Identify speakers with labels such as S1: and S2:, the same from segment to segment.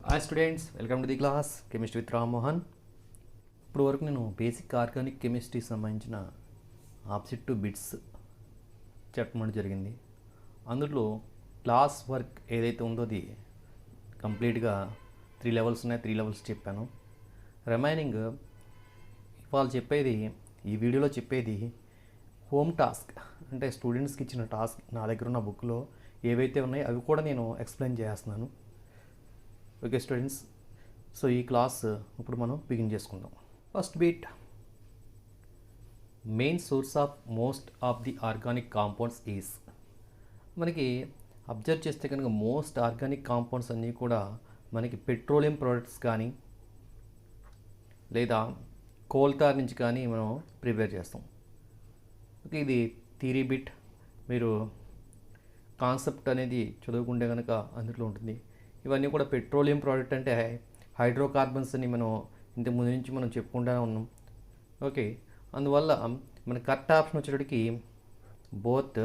S1: Hi students, welcome to the class chemistry with Ram Mohan. ఇప్పుడు వరకు నేను బేసిక్ ఆర్గానిక్ కెమిస్ట్రీకి సంబంధించిన ఆబ్జెక్ట్ టు బిట్స్ చెప్పడం జరిగింది. అందులో క్లాస్ వర్క్ ఏదైతే ఉందో అది కంప్లీట్గా 3 లెవెల్స్ ఉన్నాయి. 3 లెవెల్స్ చెప్పాను. రిమైనింగ్ ఇవాళ చెప్పేది, ఈ వీడియోలో చెప్పేది హోమ్ టాస్క్, అంటే స్టూడెంట్స్కి ఇచ్చిన టాస్క్ నా దగ్గర ఉన్న బుక్లో ఏవైతే ఉన్నాయో అవి కూడా నేను ఎక్స్ప్లెయిన్ చేస్తున్నాను. ఓకే స్టూడెంట్స్, సో ఈ క్లాస్ ఇప్పుడు మనం బిగిన్ చేసుకుందాం. First bit, main source of most of the organic compounds is. మనకి అబ్జర్వ్ చేస్తే కనుక మోస్ట్ ఆర్గానిక్ కాంపౌండ్స్ అన్నీ కూడా మనకి పెట్రోలియం ప్రోడక్ట్స్ కానీ లేదా కోల్తార్ నుంచి కానీ మనం ప్రిపేర్ చేస్తాం. ఓకే, ఇది థియరీ బిట్. మీరు కాన్సెప్ట్ అనేది చదువుకుంటే కనుక అందులో ఉంటుంది. ఇవన్నీ కూడా పెట్రోలియం ప్రోడక్ట్ అంటే హైడ్రోకార్బన్స్ అని మనం ఇంతకు ముందు నుంచి మనం చెప్పుకుంటూ ఉన్నాం. ఓకే, అందువల్ల మన కరెక్ట్ ఆప్షన్ వచ్చేటికి బోత్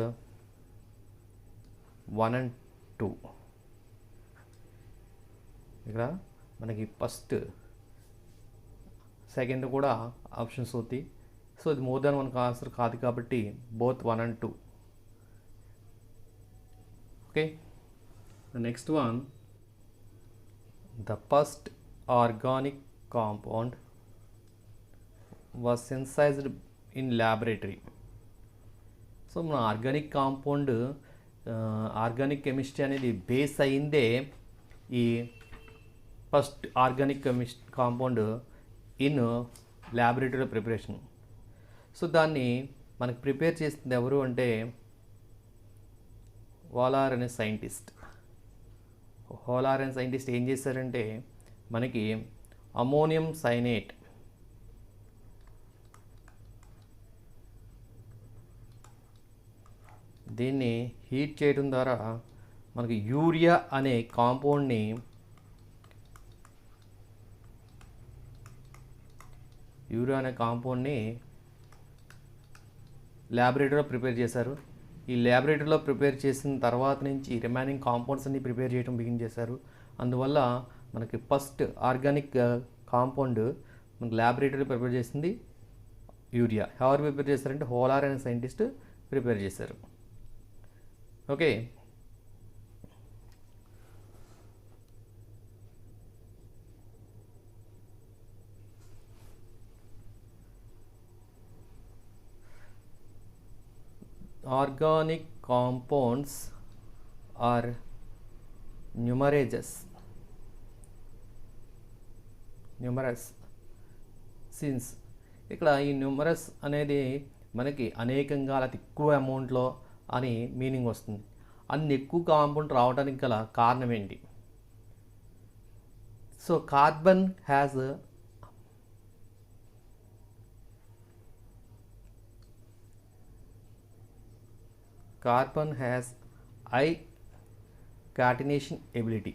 S1: 1 and 2. ఇక్కడ మనకి ఫస్ట్ సెకండ్ కూడా ఆప్షన్స్ అవుతాయి. సో ఇది మోర్ దాన్ 1 ఆన్సర్ కాదు కాబట్టి both 1 and 2. Okay, next one, the first organic compound was synthesized in laboratory. So మన ఆర్గానిక్ కాంపౌండ్, ఆర్గానిక్ కెమిస్ట్రీ అనేది బేస్ అయిందే ఈ first organic compound in laboratory preparation. So దాన్ని మనకు ప్రిపేర్ చేసింది ఎవరు అంటే వాలార్ అనే సైంటిస్ట్. హోలార్ అండ్ సైంటిస్ట్ ఏం చేశారంటే మనకి అమోనియం సైనేట్, దీన్ని హీట్ చేయడం ద్వారా మనకి యూరియా అనే కాంపౌండ్ని ల్యాబొరేటరీలో ప్రిపేర్ చేశారు. ఈ ల్యాబొరేటరీలో ప్రిపేర్ చేసిన తర్వాత నుంచి రిమైనింగ్ కాంపౌండ్స్ అన్ని ప్రిపేర్ చేయడం బిగిన్ చేశారు. అందువల్ల మనకి ఫస్ట్ ఆర్గానిక్ కాంపౌండ్ మనకి ల్యాబొరేటరీలో ప్రిపేర్ చేసింది యూరియా. ఎవరు ప్రిపేర్ చేశారంటే హోలార్ అనే సైంటిస్ట్ ప్రిపేర్ చేశారు. Okay, organic compounds are numerous since ఇక్కడ ఈ న్యూమరస్ అనేది మనకి అనేకంగా అతి ఎక్కువ అమౌంట్లో అని మీనింగ్ వస్తుంది. అన్ని ఎక్కువ కాంపౌండ్ రావడానికి గల కారణం ఏంటి? So carbon has high catenation ability.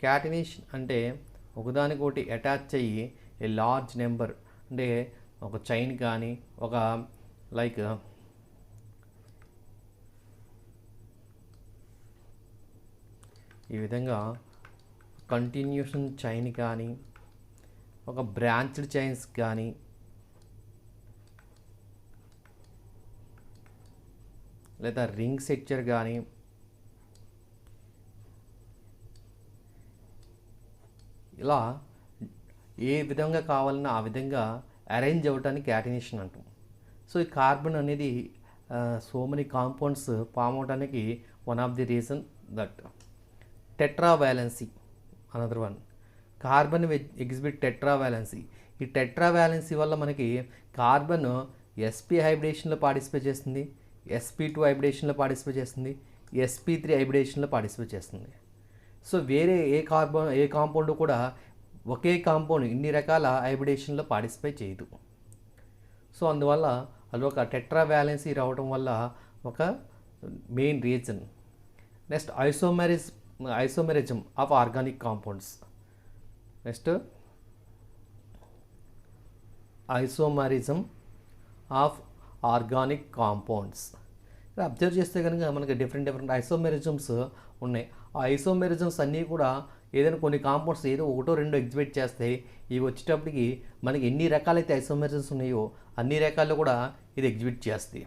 S1: Catenation అంటే ఒకదానికొకటి అటాచ్ అయ్యి ఏ లార్జ్ నెంబర్, అంటే ఒక చైన్ కానీ ఒక లైక్ ఈ విధంగా కంటిన్యూషన్ చైన్ కానీ ఒక బ్రాంచ్డ్ చైన్స్ కానీ లేదా రింగ్ స్ట్రక్చర్ కానీ ఇలా ఏ విధంగా కావాలన్నా ఆ విధంగా అరేంజ్ అవ్వటానికి క్యాటినేషన్ అంటాం. సో ఈ కార్బన్ అనేది సో మెనీ కాంపౌండ్స్ ఫామ్ అవడానికి one of the reason that టెట్రావాలెన్సీ another one. Carbon exhibit టెట్రావాలెన్సీ. ఈ టెట్రావాలెన్సీ వల్ల మనకి కార్బన్ sp హైబ్రిడేషన్లో పార్టిసిపేట్ చేస్తుంది, sp2 హైబ్రిడేషన్లో పార్టిసిపేట్ చేస్తుంది, sp3 హైబ్రిడేషన్లో పార్టిసిపేట్ చేస్తుంది. సో వేరే ఏ కాంపౌండ్ కూడా ఒకే కాంపౌండ్ ఇన్ని రకాల హైబ్రిడేషన్లో పార్టిసిపేట్ చేయదు. సో అందువల్ల అది ఒక టెట్రావాలెన్సీ రావడం వల్ల ఒక main reason. Next isomerism of organic compounds. Next isomerism of organic compounds. Observe చేస్తే కనుక మనకి డిఫరెంట్ ఐసోమెరిజమ్స్ ఉన్నాయి. ఆ ఐసోమెరిజమ్స్ అన్నీ కూడా ఏదైనా కొన్ని కాంపౌండ్స్ ఏదో ఒకటో రెండో ఎగ్జిబిట్ చేస్తే ఇవి వచ్చేటప్పటికి మనకి ఎన్ని రకాలైతే ఐసోమెరిజమ్స్ ఉన్నాయో అన్ని రకాలు కూడా ఇది ఎగ్జిబిట్ చేస్తాయి.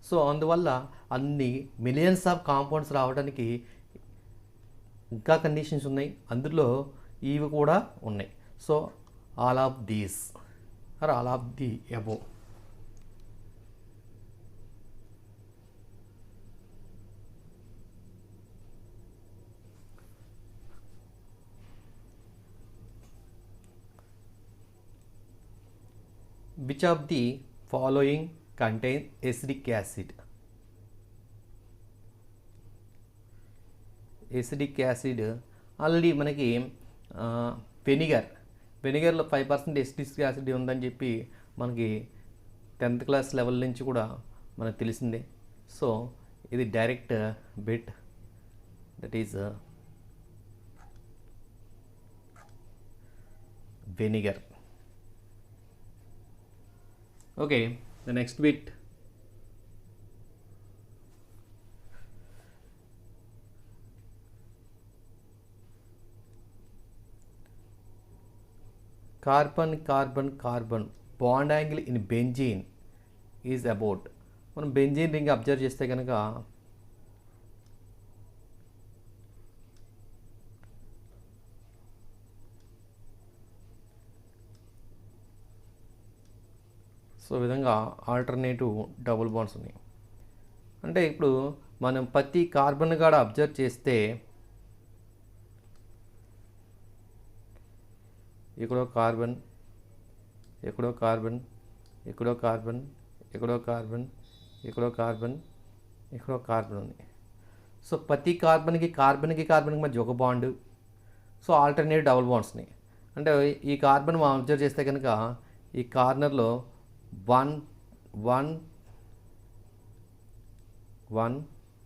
S1: సో అందువల్ల అన్ని మిలియన్స్ ఆఫ్ కాంపౌండ్స్ రావడానికి ఇంకా కండిషన్స్ ఉన్నాయి, అందులో ఇవి కూడా ఉన్నాయి. So all of these are all of the above. Which of the following contain acidic acid? Acidic acid already మనకి వెనిగర్లో 5% ఎసిడిక్ యాసిడ్ ఉందని చెప్పి మనకి 10th క్లాస్ లెవెల్ నుంచి కూడా మనకు తెలిసిందే. సో ఇది direct bit, that is vinegar. Okay, the next bit. Carbon bond angle in benzene is about. మనం బెంజీన్ రింగ్ అబ్జర్వ్ చేస్తే కనుక సో ఈ విధంగా ఆల్టర్నేటివ్ డబుల్ బాండ్స్ ఉన్నాయి. అంటే ఇప్పుడు మనం ప్రతి కార్బన్ కూడా అబ్జర్వ్ చేస్తే ఎక్కడో కార్బన్, ఎక్కడో కార్బన్, ఎక్కడో కార్బన్, ఎక్కడో కార్బన్, ఎక్కడో కార్బన్, ఎక్కడో కార్బన్ ఉంది. సో ప్రతి కార్బన్కి మధ్య ఒక bond. So alternative double bonds ఉన్నాయి. అంటే ఈ కార్బన్ మనం అబ్జర్వ్ చేస్తే కనుక ఈ కార్నర్లో 1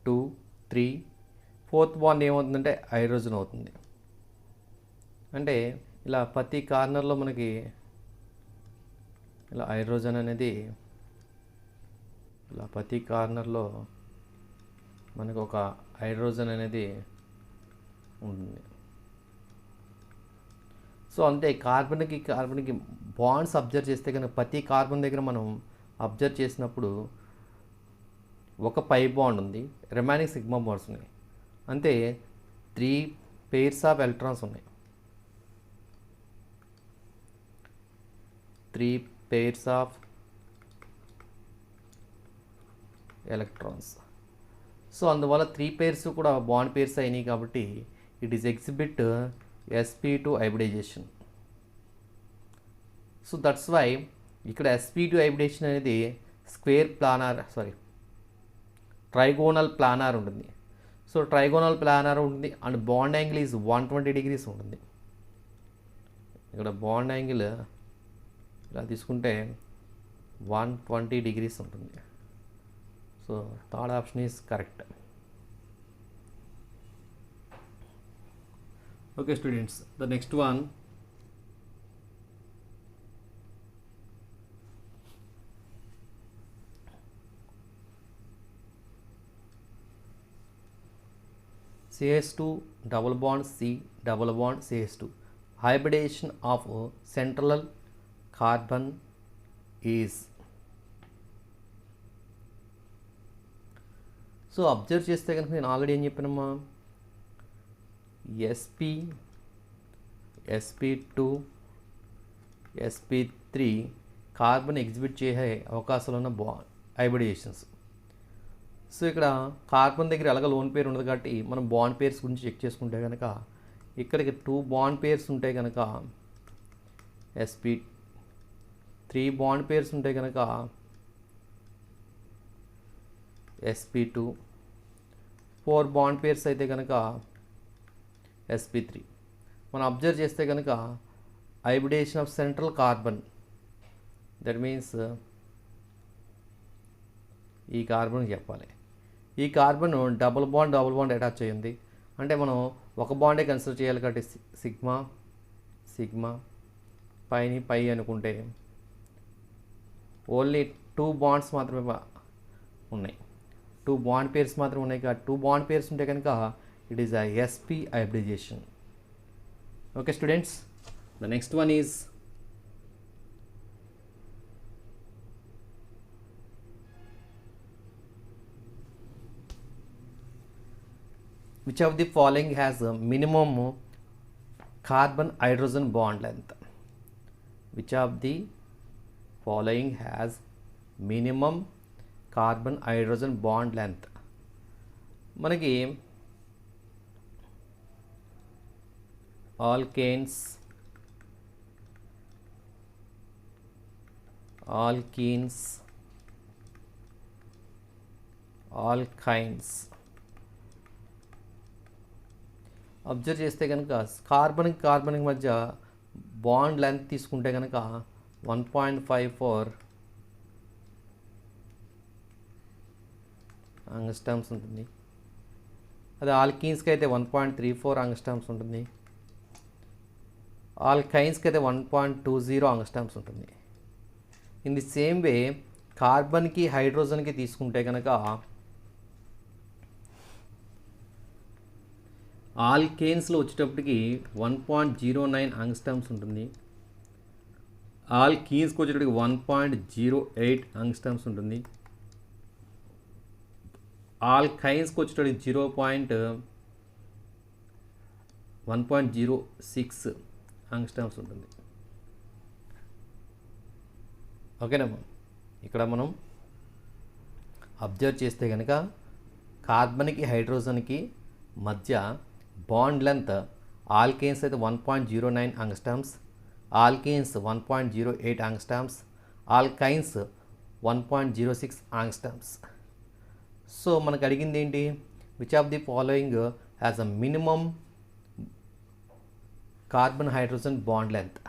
S1: 2 3 4th బాండ్ ఏమవుతుందంటే హైడ్రోజన్ అవుతుంది. అంటే ఇలా ప్రతి కార్నర్లో మనకి ఇలా హైడ్రోజన్ అనేది ఇలా ప్రతి కార్నర్లో మనకు ఒక హైడ్రోజన్ అనేది ఉంటుంది. సో అంతే కార్బన్కి బాండ్స్ అబ్జర్వ్ చేస్తే కనుక ప్రతి కార్బన్ దగ్గర మనం అబ్జర్వ్ చేసినప్పుడు ఒక పై బాండ్ ఉంది, రిమైనింగ్ సిగ్మా బాండ్స్ ఉన్నాయి. అంతే 3 pairs ఆఫ్ ఎలక్ట్రాన్స్ ఉన్నాయి. 3 pairs ఆఫ్ ఎలక్ట్రాన్స్. సో అందువల్ల 3 pairs కూడా బాండ్ పేర్స్ అయినాయి కాబట్టి it is exhibit sp2 hybridization. So that's why ఇక్కడ sp2 హైబ్రిడేషన్ అనేది ట్రైగోనల్ ప్లానార్ ఉంటుంది. సో ట్రైగోనల్ ప్లానార్ ఉంటుంది and bond angle is 120 degrees ఉంటుంది. ఇక్కడ బాండ్ యాంగిల్ ఇలా తీసుకుంటే 120 degrees ఉంటుంది. So third option is correct. Okay students, the next one, CH2 double bond C double bond CH2 hybridization of central carbon is. So observe చేస్తే కనుక నేను already ఏం చెప్పానమ్మా, sp2 sp3 carbon exhibit చేసే అవకాశాలు ఉన్న హైబ్రిడేషన్స్. సో ఇక్కడ carbon దగ్గర ఎలాగ లోన్ పేర్ ఉండదు కాబట్టి మనం బాండ్ పేర్స్ గురించి చెక్ చేసుకుంటే కనుక ఇక్కడికి 2 బాండ్ పేర్స్ ఉంటాయి కనుక sp3 బాండ్ పేర్స్ ఉంటాయి కనుక sp2 4 బాండ్ పేర్స్ అయితే కనుక sp3. మనం అబ్జర్వ్ చేస్తే కనుక hybridisation of central carbon, that means ఈ కార్బన్ చెప్పాలి. ఈ కార్బన్ డబుల్ బాండ్ అటాచ్ అయ్యింది అంటే మనం ఒక బాండే కన్సిడర్ చేయాలి కాబట్టి సిగ్మా పై అనుకుంటే ఓన్లీ 2 బాండ్స్ మాత్రమే ఉన్నాయి, 2 బాండ్ పేర్స్ మాత్రమే ఉన్నాయి. కాబట్టి 2 బాండ్ పేర్స్ ఉంటే కనుక It is a sp hybridization. Okay students, the next one is which of the following has a minimum carbon hydrogen bond length? Which of the following has minimum carbon hydrogen bond length? మనకి alkanes, alkenes, alkynes observe చేస్తే కనుక కార్బన్కి మధ్య bond length తీసుకుంటే కనుక 1.54 angstroms ఉంటుంది. అదే ఆల్కీన్స్కి అయితే 1.34 angstroms ఉంటుంది. ఆల్కైన్స్కి అయితే 1.20 యాంగ్స్ట్రామ్స్ ఉంటుంది. ఇన్ ది సేమ్ వే కార్బన్కి హైడ్రోజన్కి తీసుకుంటే కనుక ఆల్కేన్స్లో వచ్చేటప్పటికి 1.09 యాంగ్స్ట్రామ్స్ ఉంటుంది. ఆల్కీన్స్కి వచ్చేటప్పటికి 1.08 యాంగ్స్ట్రామ్స్ ఉంటుంది. ఆల్కైన్స్కి వచ్చేటప్పటికి 1.06 యాంగ్స్ట్రామ్స్ ఉంటుంది. ఓకేనమ్మా, ఇక్కడ మనం అబ్జర్వ్ చేస్తే కనుక కార్బన్కి హైడ్రోజన్కి మధ్య బాండ్ లెంత్ ఆల్కేన్స్ అయితే 1.09 angstroms, alkanes 1.08 angstroms, alkynes 1.06 angstroms. So మనకు అడిగింది ఏంటి? Which of the following has a minimum carbon hydrogen bond length.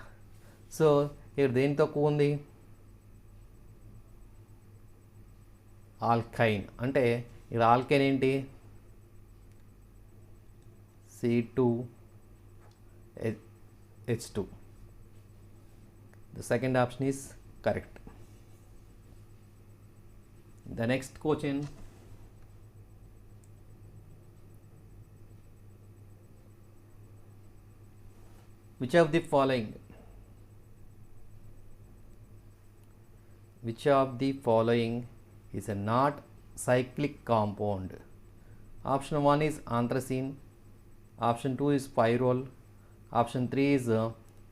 S1: So ఇక్కడ దేని తక్కువ ఉంది? ఆల్కైన్. అంటే ఇక్కడ ఆల్కైన్ ఏంటి? C2H2. The second option is correct. The next question, which of the following is a not cyclic compound? Option 1 is anthracene, option 2 is pyrrole, option 3 is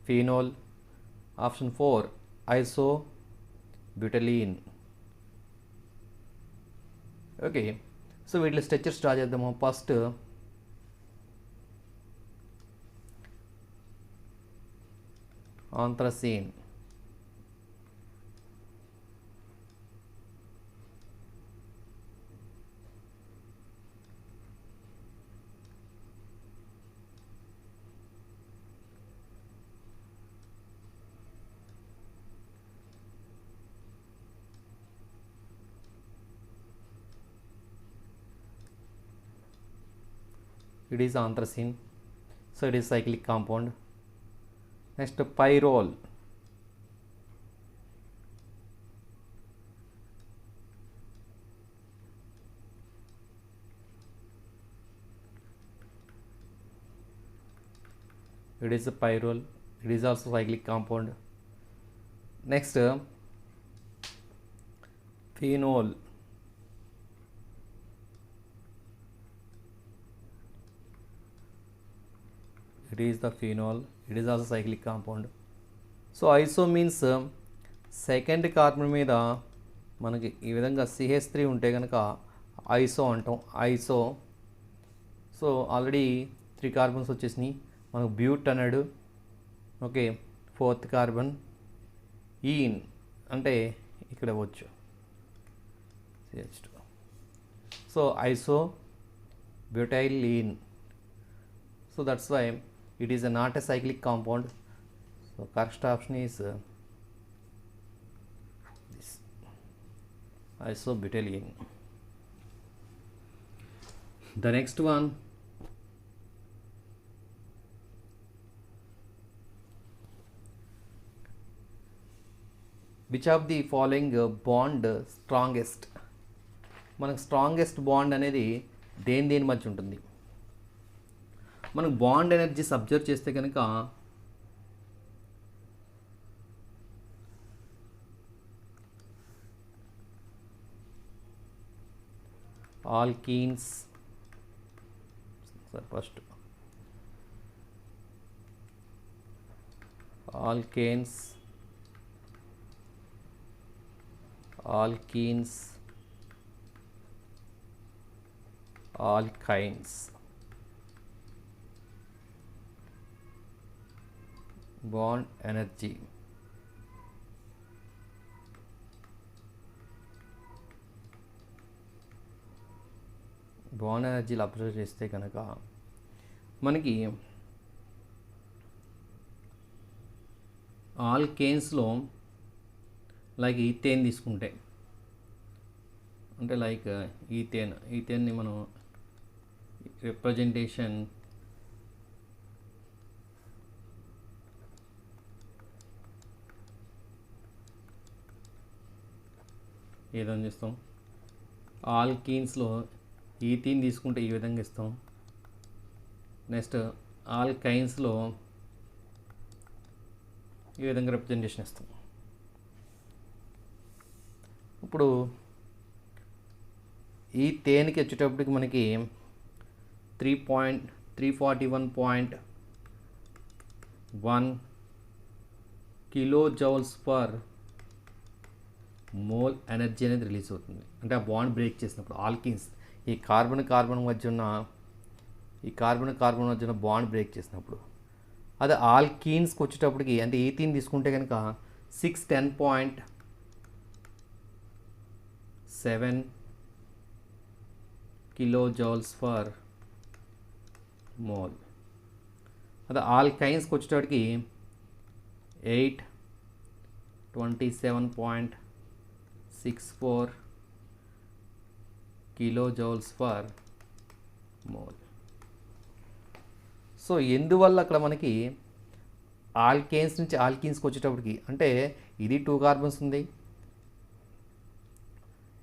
S1: phenol, option 4 isobutylene. Okay, so వీటిలో structure start చేద్దాము. First anthracene. It is anthracene, so it is cyclic compound. Next, pyrrole. It is a pyrrole. It is also cyclic compound. Next, phenol. It is the phenol. It is also cyclic compound. So iso means second carbon మీద మనకి ఈ విధంగా CH3 ఉంటే కనుక ఐసో అంటాం. ఐసో. So already 3 carbons వచ్చేసినాయి. మనకు బ్యూట్ అన్నాడు. ఓకే, 4th కార్బన్ ఈన్ అంటే ఇక్కడ వచ్చు CH2. So isobutylene. So that's why it is not a cyclic compound. So correct option is this isobutylene. The next one, which of the following bond strongest? మనకు strongest bond అనేది దేని మధ్య ఉంటుంది? మనకు bond energies observe చేస్తే కనుక alkenes first alkanes, alkenes, alkynes, bond energy. Bond ఎనర్జీలు observe చేస్తే కనుక మనకి ఆల్కేన్స్లో లైక్ ఈథేన్ తీసుకుంటే, అంటే లైక్ ఈథేన్ని మనం రిప్రజెంటేషన్ ఏ విధంగా చేస్తాం, ఆల్కీన్స్లో ఈథీన్ తీసుకుంటే ఈ విధంగా ఇస్తాం. నెక్స్ట్ ఆల్కైన్స్లో ఈ విధంగా రిప్రజెంటేషన్ ఇస్తాం. ఇప్పుడు ఈ తేనెకి వచ్చేటప్పటికి మనకి 341.1 kilo joules per mole energy అనేది రిలీజ్ అవుతుంది. అంటే ఆ బాండ్ బ్రేక్ చేసినప్పుడు ఆల్కిన్స్ ఈ కార్బన్ మధ్య ఉన్న బాండ్ బ్రేక్ చేసినప్పుడు, అదే ఆల్కీన్స్కి వచ్చేటప్పటికి అంటే ఈథీన్ తీసుకుంటే కనుక 610.7 కిలో జౌల్స్ పర్ మోల్. అదే ఆల్కైన్స్కి వచ్చేటప్పటికి 827.64 kilo joules per mole. So ఎందువల్ల అక్కడ మనకి ఆల్కేన్స్ నుంచి ఆల్కీన్స్కి వచ్చేటప్పటికి, అంటే ఇది 2 కార్బన్స్ ఉంది,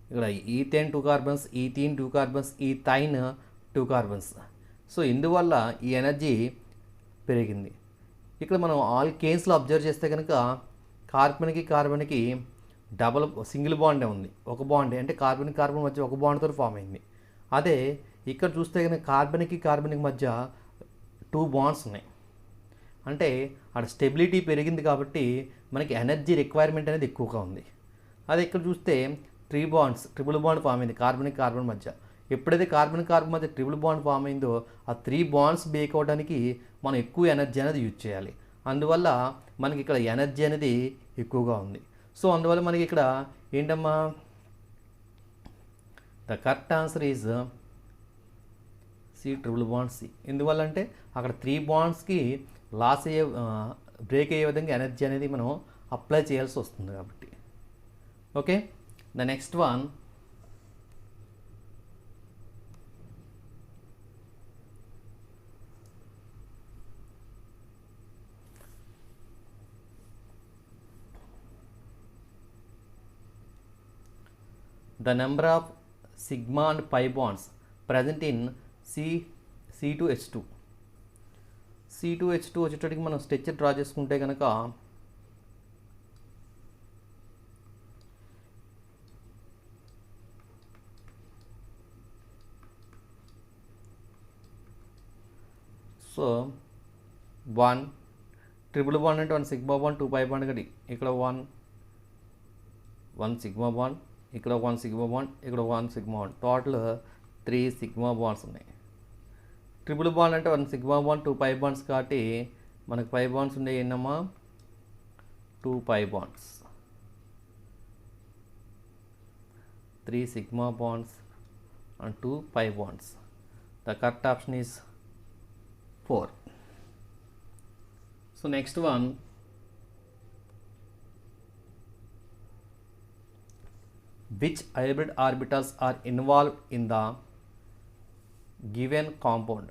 S1: ఇక్కడ ethane 2 carbons, ethene 2 carbons, ethyne 2 carbons. So ఇందువల్ల ఈ ఎనర్జీ పెరిగింది. ఇక్కడ మనం ఆల్కేన్స్లో అబ్జర్వ్ చేస్తే కనుక కార్బన్కి సింగిల్ బాండే ఉంది, ఒక బాండే, అంటే కార్బన్ మధ్య ఒక బాండ్తో ఫామ్ అయింది. అదే ఇక్కడ చూస్తే కనుక కార్బన్కి మధ్య 2 బాండ్స్ ఉన్నాయి. అంటే అక్కడ స్టెబిలిటీ పెరిగింది కాబట్టి మనకి ఎనర్జీ రిక్వైర్మెంట్ అనేది ఎక్కువగా ఉంది. అదే ఇక్కడ చూస్తే 3 బాండ్స్, ట్రిపుల్ బాండ్ ఫామ్ అయింది కార్బన్ మధ్య. ఎప్పుడైతే కార్బన్ మధ్య ట్రిపుల్ బాండ్ ఫామ్ అయిందో ఆ 3 బాండ్స్ బ్రేక్ అవ్వడానికి మనం ఎక్కువ ఎనర్జీ అనేది యూజ్ చేయాలి. అందువల్ల మనకి ఇక్కడ ఎనర్జీ అనేది ఎక్కువగా ఉంది. సో అందువల్ల మనకి ఇక్కడ ఏంటమ్మా, the correct answer is C, triple bond C. ఎందువల్ల అంటే అక్కడ 3 బాండ్స్కి బ్రేక్ అయ్యే విధంగా ఎనర్జీ అనేది మనం అప్లై చేయాల్సి వస్తుంది కాబట్టి. Okay, the next one, the number of sigma and pi bonds present in C2H2 వచ్చేటప్పటికి మనం స్ట్రక్చర్ డ్రా చేసుకుంటే కనుక సో 1 ట్రిపుల్ బాండ్ అంటే 1 సిగ్మా బాండ్, 2 పై బాండ్ కడి, ఇక్కడ 1 సిగ్మా బాండ్, ఇక్కడ 1 సిగ్మా బాండ్, ఇక్కడ 1 sigma bond, total 3 sigma bonds ఉన్నాయి. Triple bond అంటే 1 సిగ్మా బాండ్, 2 పై బాండ్స్ కాబట్టి మనకు పై బాండ్స్ ఉండే ఏంటమ్మా 2 pi bonds, 3 sigma bonds and 2 pi bonds. The correct option is 4. So next one, which hybrid orbitals are involved in the given compound?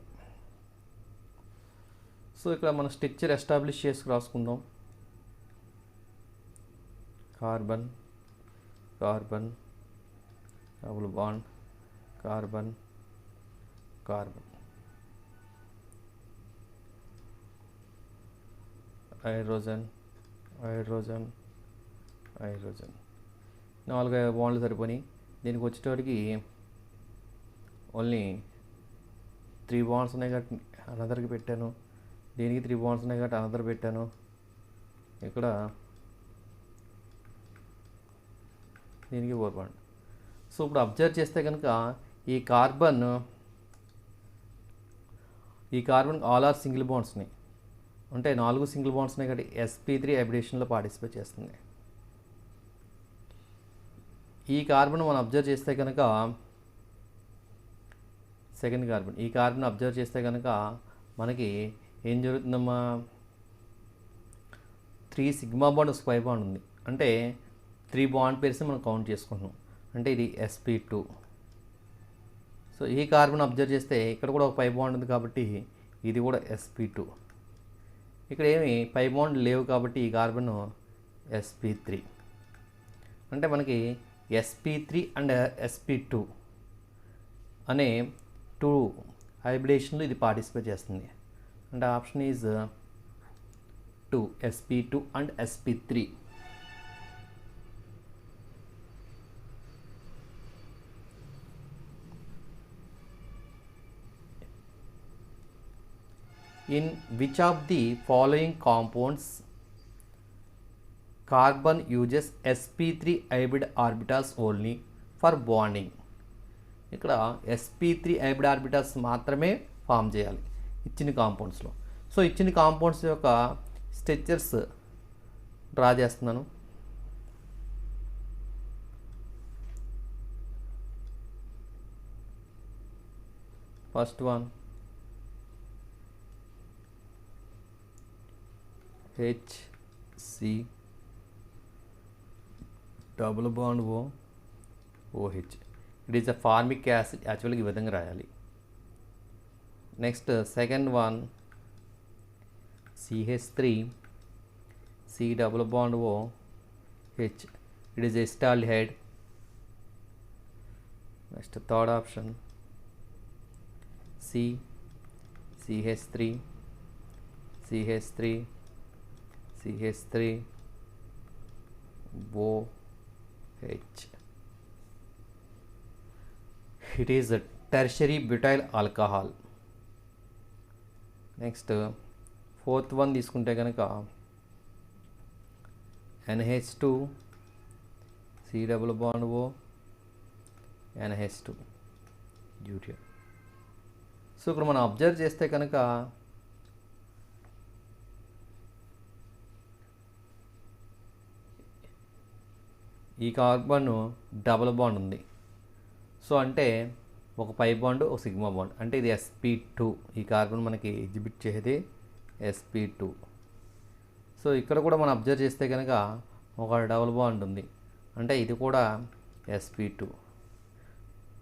S1: So ఇక్కడ మనం structure establish చేసి రాసుకుందాం. Carbon double bond, carbon hydrogen hydrogen hydrogen 4 బాండ్లు సరిపోయి. దీనికి వచ్చేటప్పటికి only 3 bonds ఉన్నాయి కాబట్టి అనదర్కి పెట్టాను. దీనికి 3 బాండ్స్ ఉన్నాయి కాబట్టి అనదర్ పెట్టాను. ఇక్కడ దీనికి 4 బాండ్. సో ఇప్పుడు అబ్జర్వ్ చేస్తే కనుక ఈ కార్బన్ ఆల్ ఆర్ సింగిల్ బాండ్స్ని అంటే 4 సింగిల్ బాండ్స్ ఉన్నాయి కాబట్టి sp3 హైబ్రిడేషన్లో పార్టిసిపేట్ చేస్తుంది. ఈ కార్బన్ మనం అబ్జర్వ్ చేస్తే కనుక సెకండ్ కార్బన్, ఈ కార్బన్ అబ్జర్వ్ చేస్తే కనుక మనకి ఏం జరుగుతుందమ్మా, 3 సిగ్మా బాండ్ 5 బాండ్ ఉంది. అంటే 3 బాండ్ పేర్స్ మనం కౌంట్ చేసుకుంటున్నాం. అంటే ఇది sp2. సో ఈ కార్బన్ అబ్జర్వ్ చేస్తే ఇక్కడ కూడా ఒక 5 బాండ్ ఉంది కాబట్టి ఇది కూడా sp2. ఇక్కడ ఏమి 5 బాండ్ లేవు కాబట్టి ఈ కార్బన్ sp3. అంటే మనకి sp3 అండ్ sp2 అనే 2 హైబ్రిడేషన్లో ఇది పార్టిసిపేట్ చేస్తుంది. అంటే option is 2, sp2 and sp3. In which of the following compounds carbon uses sp3 hybrid orbitals only for bonding? ఇక్కడ sp3 హైబ్రిడ్ ఆర్బిటాల్స్ మాత్రమే ఫామ్ చేయాలి ఇచ్చిన కాంపౌండ్స్లో. సో ఇచ్చిన కాంపౌండ్స్ యొక్క స్ట్రక్చర్స్ డ్రా చేస్తున్నాను. First one HC double bond OH. It is a formic acid. యాక్చువల్గా ఈ విధంగా రాయాలి. Next second one CH3 C double bond OH. It is acetaldehyde. Next third option CH3 OH. It is a tertiary butyl alcohol. Next fourth one తీసుకుంటే కనుక NH2 C double bond O NH2 డ్యూటియల్. So ఇక్కడ మనం observe చేస్తే కనుక ఈ carbon double bond ఉంది. So అంటే ఒక 5 బాండ్ ఒక సిగ్మా బాండ్, అంటే ఇది sp2. ఈ కార్బన్ మనకి ఎగ్జిబిట్ చేసేది sp2. సో ఇక్కడ కూడా మనం అబ్జర్వ్ చేస్తే కనుక ఒక డబుల్ బాండ్ ఉంది, అంటే ఇది కూడా sp2.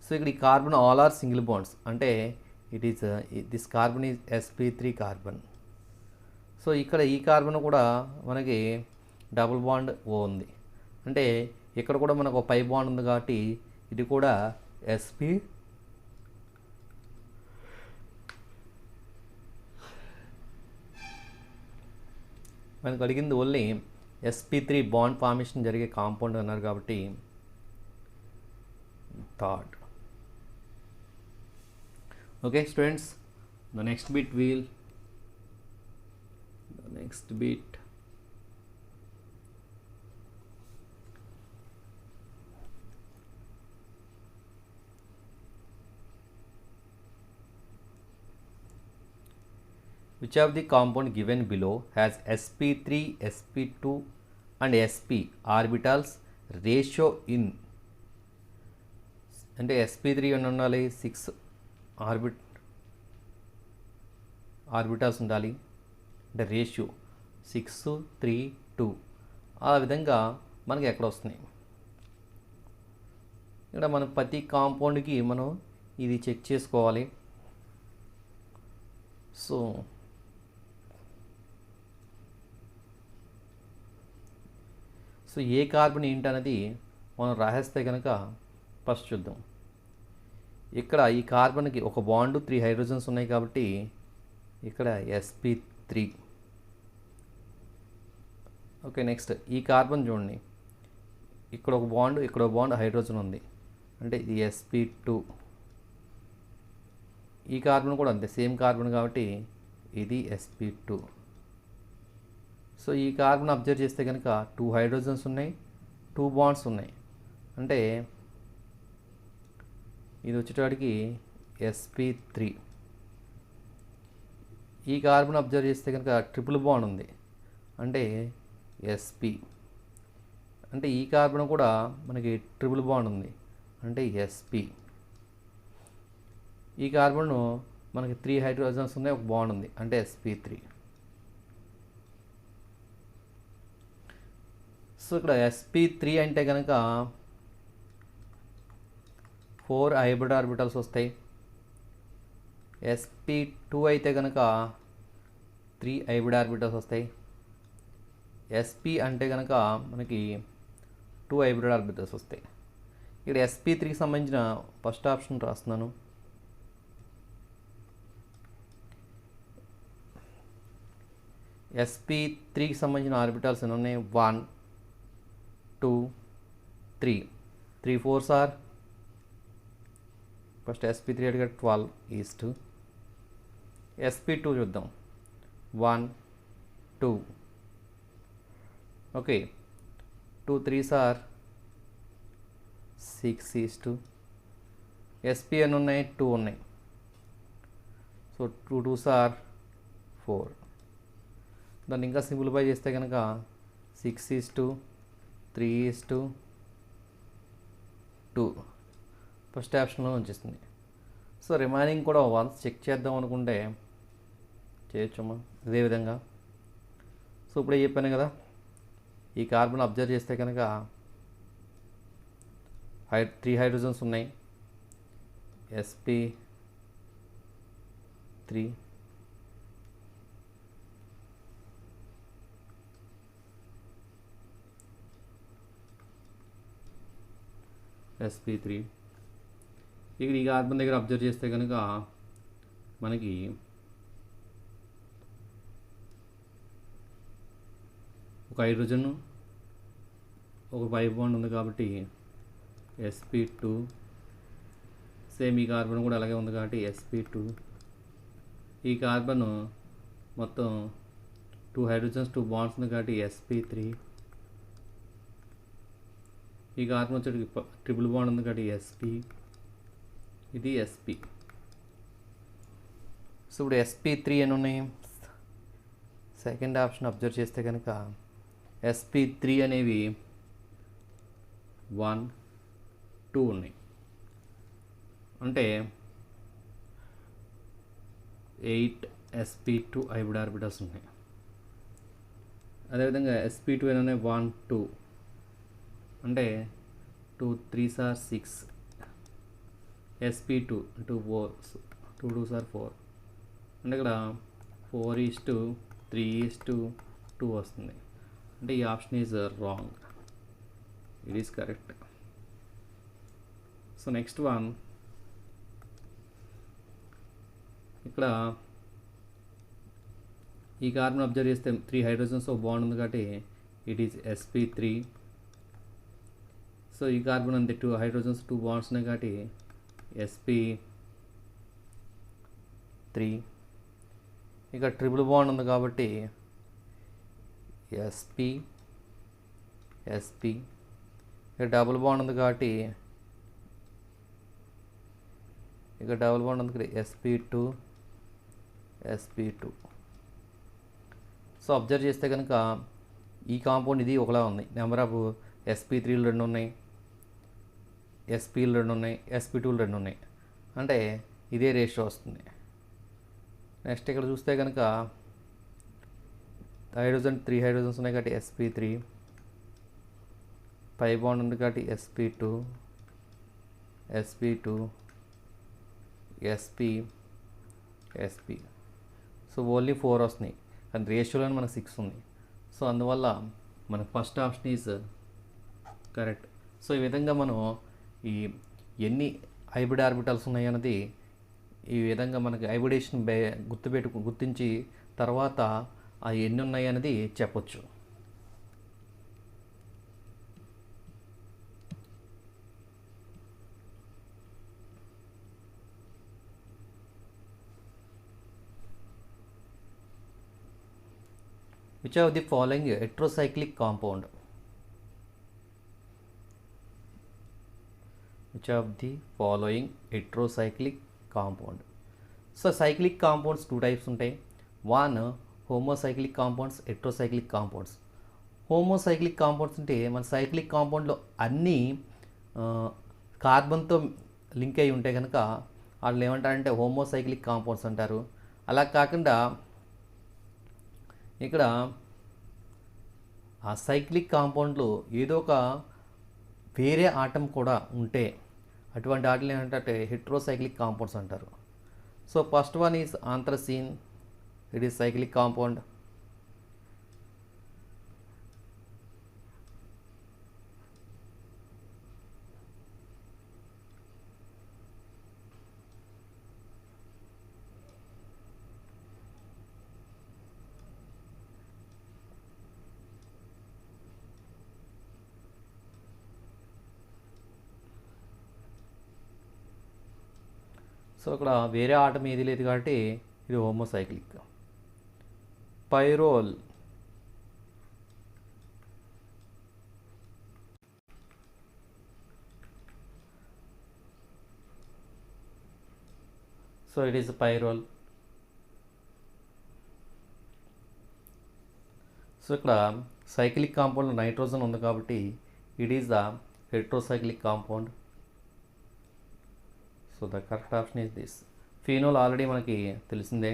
S1: సో ఇక్కడ ఈ carbon all are single bonds, అంటే it is this carbon is sp3 carbon. So ఇక్కడ ఈ కార్బన్ కూడా మనకి డబుల్ బాండ్ O ఉంది, అంటే ఇక్కడ కూడా మనకు ఒక 5 బాండ్ ఉంది కాబట్టి ఇది కూడా sp. మనకు అడిగింది ఓన్లీ sp3 బాండ్ ఫార్మేషన్ జరిగే కాంపౌండ్ అన్నారు కాబట్టి third. Okay students, the next bit which of the compound given below has sp3, sp2 and sp orbitals ratio in, అంటే sp3 అని ఉండాలి, 6 ఆర్బిటాల్స్ ఉండాలి, అంటే రేషియో 6, 3, 2 ఆ విధంగా మనకి ఎక్కడ వస్తున్నాయి. ఇక్కడ మనం ప్రతి కాంపౌండ్కి మనం ఇది చెక్ చేసుకోవాలి. సో ఏ కార్బన్ ఏంటనేది మనం రాసేస్తే కనుక ఫస్ట్ చూద్దాం. ఇక్కడ ఈ కార్బన్కి ఒక బాండ్ 3 హైడ్రోజన్స్ ఉన్నాయి కాబట్టి ఇక్కడ sp3. ఓకే, నెక్స్ట్ ఈ కార్బన్ చూడండి, ఇక్కడ ఒక బాండ్, ఇక్కడ ఒక బాండ్ హైడ్రోజన్ ఉంది, అంటే ఇది sp2. ఈ కార్బన్ కూడా అంతే, సేమ్ కార్బన్ కాబట్టి ఇది sp2. సో ఈ కార్బన్ అబ్జర్వ్ చేస్తే కనుక 2 హైడ్రోజన్స్ ఉన్నాయి, 2 బాండ్స్ ఉన్నాయి, అంటే ఇది వచ్చేటప్పటికి sp3. ఈ కార్బన్ అబ్జర్వ్ చేస్తే కనుక ట్రిపుల్ బాండ్ ఉంది, అంటే sp. అంటే ఈ కార్బన్ కూడా మనకి ట్రిపుల్ బాండ్ ఉంది, అంటే sp. ఈ కార్బన్ మనకి 3 హైడ్రోజన్స్ ఉన్నాయి, ఒక బాండ్ ఉంది, అంటే sp3. సో ఇక్కడ sp3 అంటే కనుక 4 హైబ్రిడ్ ఆర్బిటల్స్ వస్తాయి. sp2 అయితే కనుక 3 హైబ్రిడ్ ఆర్బిటల్స్ వస్తాయి. sp అంటే కనుక మనకి 2 హైబ్రిడ్ ఆర్బిటల్స్ వస్తాయి. ఇక్కడ sp3కి సంబంధించిన ఫస్ట్ ఆప్షన్ రాస్తున్నాను. sp3కి సంబంధించిన ఆర్బిటల్స్ ఎన్ని ఉన్నాయి? 1 2 3. 3 4s ఆర్ ఫస్ట్ sp3 అడిగా 12 ఈస్ట్. sp2 చూద్దాం, 1 2. Okay, 2 3s are 6 east. sp ఎన్ని ఉన్నాయి? 2 ఉన్నాయి, సో 2 2s ఆర్ 4. దాన్ని ఇంకా సింప్లిఫై చేస్తే కనుక 6:3:2 ఫస్ట్ ఆప్షన్లో వచ్చేస్తుంది. సో రిమైనింగ్ కూడా వన్స్ చెక్ చేద్దాం అనుకుంటే చేయొచ్చమ్మా ఇదే విధంగా. సో ఇప్పుడే చెప్పాను కదా, ఈ కార్బన్ అబ్జర్వ్ చేస్తే కనుక 3 హైడ్రోజన్స్ ఉన్నాయి, sp3. sp3 ఇక్కడ ఈ కార్బన్ దగ్గర అబ్జర్వ్ చేస్తే కనుక మనకి ఒక హైడ్రోజన్, ఒక పై బాండ్ ఉంది కాబట్టి sp2. సేమ్ ఈ కార్బన్ కూడా అలాగే ఉంది కాబట్టి sp2. ఈ కార్బన్ మొత్తం 2 హైడ్రోజన్స్ 2 బాండ్స్ ఉంది కాబట్టి sp3. ఈ కార్బన్ వచ్చేటికి ట్రిపుల్ బాండ్ ఉంది కాబట్టి sp. ఇది sp. సో ఇప్పుడు sp3 అని ఉన్నాయి. సెకండ్ ఆప్షన్ అబ్జర్వ్ చేస్తే కనుక sp3 అనేవి 1 2 ఉన్నాయి, అంటే 8 sp2 హైబ్రిడ్ ఆర్బిటల్స్ ఉన్నాయి. అదేవిధంగా sp2 అనేవి 1 2, అంటే 2 3s are 6. sp2 2 4 2 2s are 4, అంటే ఇక్కడ 4:3:2 వస్తుంది, అంటే ఈ option is wrong, it is correct. So next one, ఇక్కడ ఈ కార్బన్ అబ్జర్వ్ చేస్తే 3 హైడ్రోజన్స్ ఒక బాండ్ ఉంది కాబట్టి ఇట్ ఈస్ sp3. సో ఈ కార్బన్ అంతే 2 హైడ్రోజన్స్ 2 బాండ్స్ ఉన్నాయి కాబట్టి sp3. ఇక ట్రిపుల్ బాండ్ ఉంది కాబట్టి sp. ఇక డబుల్ బాండ్ ఉంది కాబట్టి sp2. సో అబ్జర్వ్ చేస్తే కనుక ఈ కాంపౌండ్ ఇది ఒకలా ఉంది, నెంబర్ ఆఫ్ sp3లు 2 ఉన్నాయి, spలు 2 ఉన్నాయి, sp2లు 2 ఉన్నాయి, అంటే ఇదే రేషియో వస్తుంది. నెక్స్ట్ ఇక్కడ చూస్తే కనుక 3 హైడ్రోజన్స్ ఉన్నాయి కాబట్టి sp3. పై బాండ్ ఉంది కాబట్టి sp2, sp. సో ఓన్లీ 4 వస్తున్నాయి, కానీ రేషియోలో మనకు 6 ఉంది. సో అందువల్ల మనకు first option is correct. So ఈ విధంగా మనం ఈ ఎన్ని హైబ్రిడ్ ఆర్బిటల్స్ ఉన్నాయి అన్నది ఈ విధంగా మనకి హైబ్రిడేషన్ గుర్తించి తర్వాత ఆ ఎన్ని ఉన్నాయి అనేది చెప్పొచ్చు. Which of the following heterocyclic compound, which of the following heterocyclic compound. So cyclic compounds two types ఉంటాయి. One homocyclic compounds, heterocyclic compounds. Homocyclic compounds అంటే మన సైక్లిక్ కాంపౌండ్లో అన్నీ కార్బన్తో లింక్ అయి ఉంటాయి కనుక వాళ్ళు ఏమంటారంటే హోమోసైక్లిక్ కాంపౌండ్స్ అంటారు. అలా కాకుండా ఇక్కడ ఆ సైక్లిక్ కాంపౌండ్లో ఏదో ఒక వేరే ఆటం కూడా ఉంటే అటువంటి వాటిని ఏమంటే హెట్రోసైక్లిక్ కాంపౌండ్స్ అంటారు. So first one is anthracene, it is cyclic compound. So ఇక్కడ వేరే ఆటం ఏది లేదు కాబట్టి ఇది homocyclic. Pyrrole, so it is pyrrole. So ఇక్కడ సైక్లిక్ కాంపౌండ్ నైట్రోజన్ ఉంది కాబట్టి it is the heterocyclic compound. So the correct option is this. Phenol already మనకి తెలిసిందే.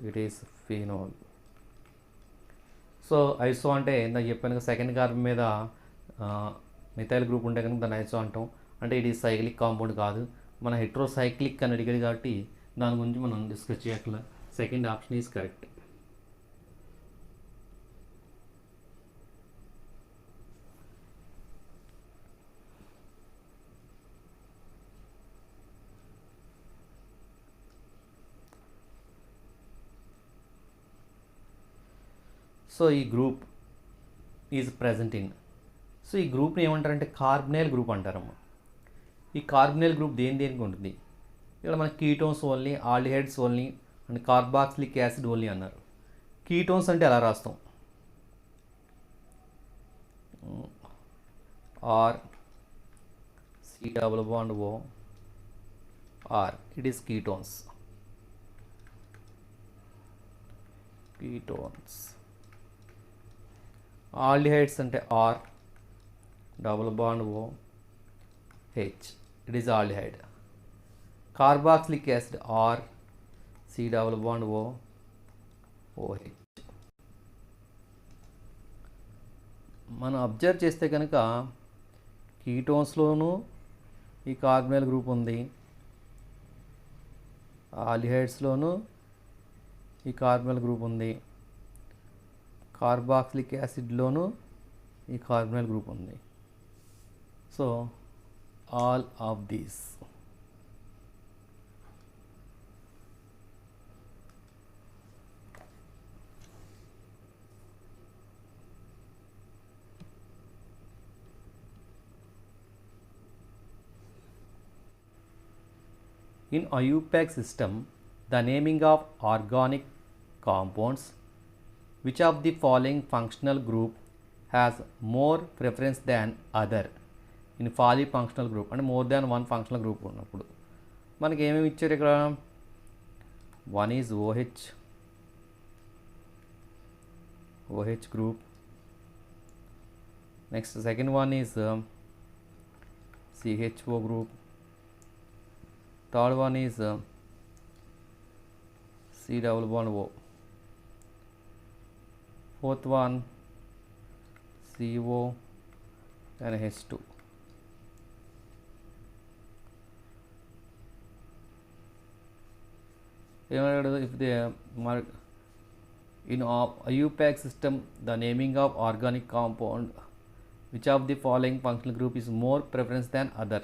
S1: It is phenol. So iso అంటే ఇందాక చెప్పాను సెకండ్ కార్బన్ మీద మిథైల్ గ్రూప్ ఉంటే కనుక దాన్ని ఐసో అంటాం. అంటే ఇది సైక్లిక్ కాంపౌండ్ కాదు, మన హెట్రోసైక్లిక్ అని అడిగాడు కాబట్టి దాని గురించి మనం డిస్కస్ చేయట్లా. Second option is correct. So ఈ group is present in, so ఈ గ్రూప్ని ఏమంటారంటే కార్బనైల్ గ్రూప్ అంటారమ్మ. ఈ కార్బనైల్ గ్రూప్ దేనికి ఉంటుంది? ఇక్కడ మన ketones only, aldehydes only and carboxylic acid only అన్నారు. కీటోన్స్ అంటే ఎలా రాస్తాం? R C double bond O R, it is ketones. Ketones. Aldehydes అంటే R double bond O H, it is aldehyde. Carboxylic acid R C double bond O OH. మనం observe చేస్తే కనుక కీటోన్స్లోనూ ఈ కార్బనైల్ గ్రూప్ ఉంది, ఆల్డిహైడ్స్లోనూ ఈ కార్బనైల్ గ్రూప్ ఉంది, కార్బాక్సిలిక్ యాసిడ్లోనూ ఈ కార్బనైల్ గ్రూప్ ఉంది. So all of these. In IUPAC system, the naming of organic compounds, which of the following functional group has more preference than other in polyfunctional group? అంటే more than one functional group ఉన్నప్పుడు మనకి ఏమేమి ఇచ్చారు ఇక్కడ? One is OH group. Next second one is CHO group. Third one is C double bond O. Fourth one CO and H2. If they in IUPAC system, the naming of organic compound, which of the following functional group is more preference than other?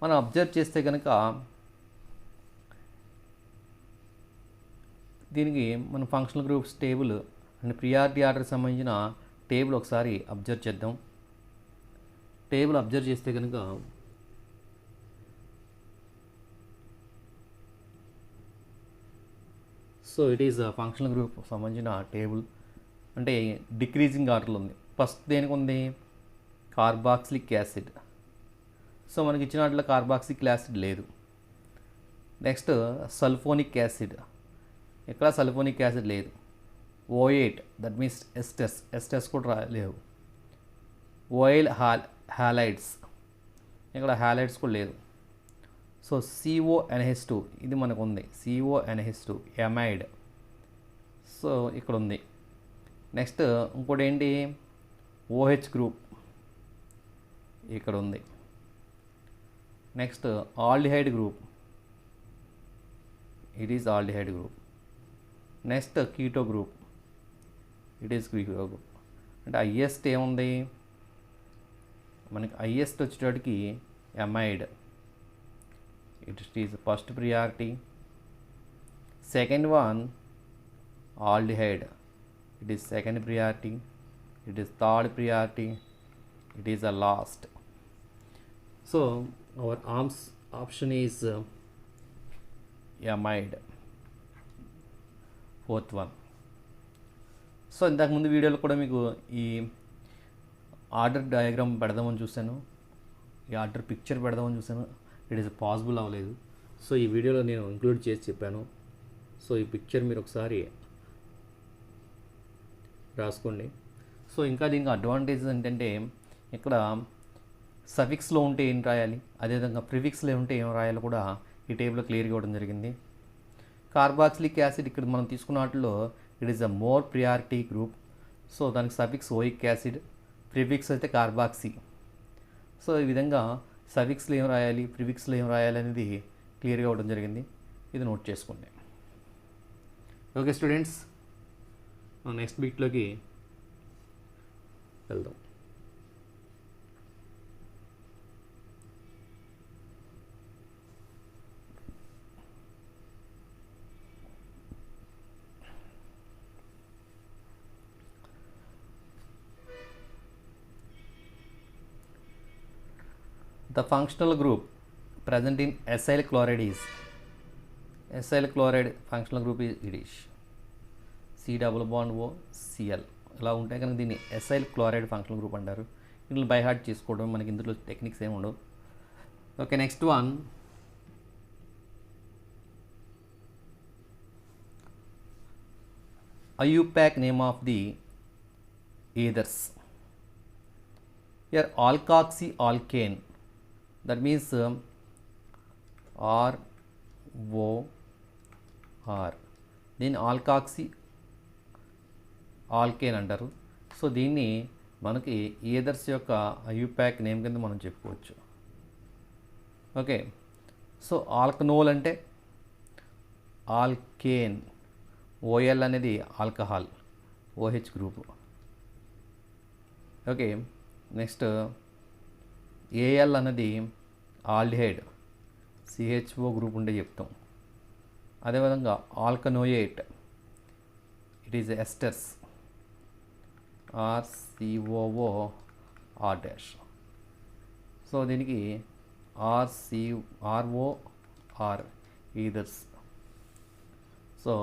S1: మనం observe చేస్తే కనుక దీనికి మన functional groups table and priority order సంబంధించిన table ఒకసారి observe చేద్దాం. Table observe చేస్తే కనుక so it is functional group సంబంధించిన టేబుల్, అంటే డిక్రీజింగ్ ఆర్డర్లో ఉంది. ఫస్ట్ దేనికి ఉంది? Carboxylic acid. సో మనకి ఇచ్చిన వాటిలో కార్బాక్సిలిక్ యాసిడ్ లేదు. నెక్స్ట్ సల్ఫోనిక్ యాసిడ్, ఇక్కడ సల్ఫోనిక్ యాసిడ్ లేదు. O8 దట్ మీన్స్ ఎస్టెస్, ఎస్టెస్ కూడా లేవు. ఓయిల్ హాలైడ్స్, ఇక్కడ హాలైడ్స్ కూడా లేదు. సో CONH2 ఇది మనకు ఉంది, CONH2 ఎమైడ్. సో ఇక్కడ ఉంది. నెక్స్ట్ ఇంకోటి ఏంటి? OH గ్రూప్ ఇక్కడ ఉంది. Next aldehyde group, it is aldehyde group. Next keto group, it is keto group. అంటే హైయెస్ట్ ఏముంది మనకి? హైయెస్ట్ వచ్చేటప్పటికి amide, it is first priority. Second one aldehyde, it is second priority. It is third priority, it is the last. So our option is amide, fourth one. So ఇంతకుముందు వీడియోలో కూడా మీకు ఈ order diagram పెడదామని చూశాను, ఈ order picture పెడదామని చూశాను. ఇట్ ఈస్ పాసిబుల్ అవ్వలేదు. సో ఈ వీడియోలో నేను ఇంక్లూడ్ చేసి చెప్పాను. సో ఈ పిక్చర్ మీరు ఒకసారి రాసుకోండి. సో ఇంకా దీనికి అడ్వాంటేజ్ ఏంటంటే, ఇక్కడ సఫిక్స్లో ఉంటే ఏం రాయాలి, అదేవిధంగా ప్రిఫిక్స్లో ఉంటే ఏం రాయాలో కూడా ఈ టేబుల్లో క్లియర్గా ఇవ్వడం జరిగింది. కార్బాక్సిలిక్ యాసిడ్ ఇక్కడ మనం తీసుకున్న వాటిలో it is a more priority group. So దానికి సఫిక్స్ ఓయిక్ యాసిడ్, ప్రిఫిక్స్ అయితే కార్బాక్సీ. సో ఈ విధంగా సఫిక్స్లో ఏం రాయాలి, ప్రిఫిక్స్లో ఏం రాయాలి అనేది క్లియర్గా ఇవ్వడం జరిగింది. ఇది నోట్ చేసుకోండి. ఓకే స్టూడెంట్స్, నెక్స్ట్ బిట్లోకి వెళ్దాం. The functional group present in acyl chloride is, acyl chloride functional group is it is C double bond O Cl. ఇలా ఉంటే కనుక దీన్ని ఎసైల్ క్లోరైడ్ ఫంక్షనల్ గ్రూప్ అంటారు. ఇందులో బై హార్ట్ చేసుకోవడం, మనకి ఇందులో టెక్నిక్స్ ఏమి ఉండవు. Okay, next one IUPAC name of the ethers. Here alkoxy alkane, that means ROR, దీన్ని ఆల్కాక్సీ ఆల్కేన్ అంటారు. సో దీన్ని మనకి ఈథర్స్ యొక్క ఐయుపాక్ నేమ్ కింద మనం చెప్పుకోవచ్చు. ఓకే, సో ఆల్కనోల్ అంటే ఆల్కేన్, ఓఎల్ అనేది alcohol, OH group. Okay, next AL అనేది ఆల్డిహైడ్, CHO గ్రూప్ ఉండే చెప్తాం. అదేవిధంగా alkanoate, it is esters, RCOOR dash. So దీనికి ROR ethers. So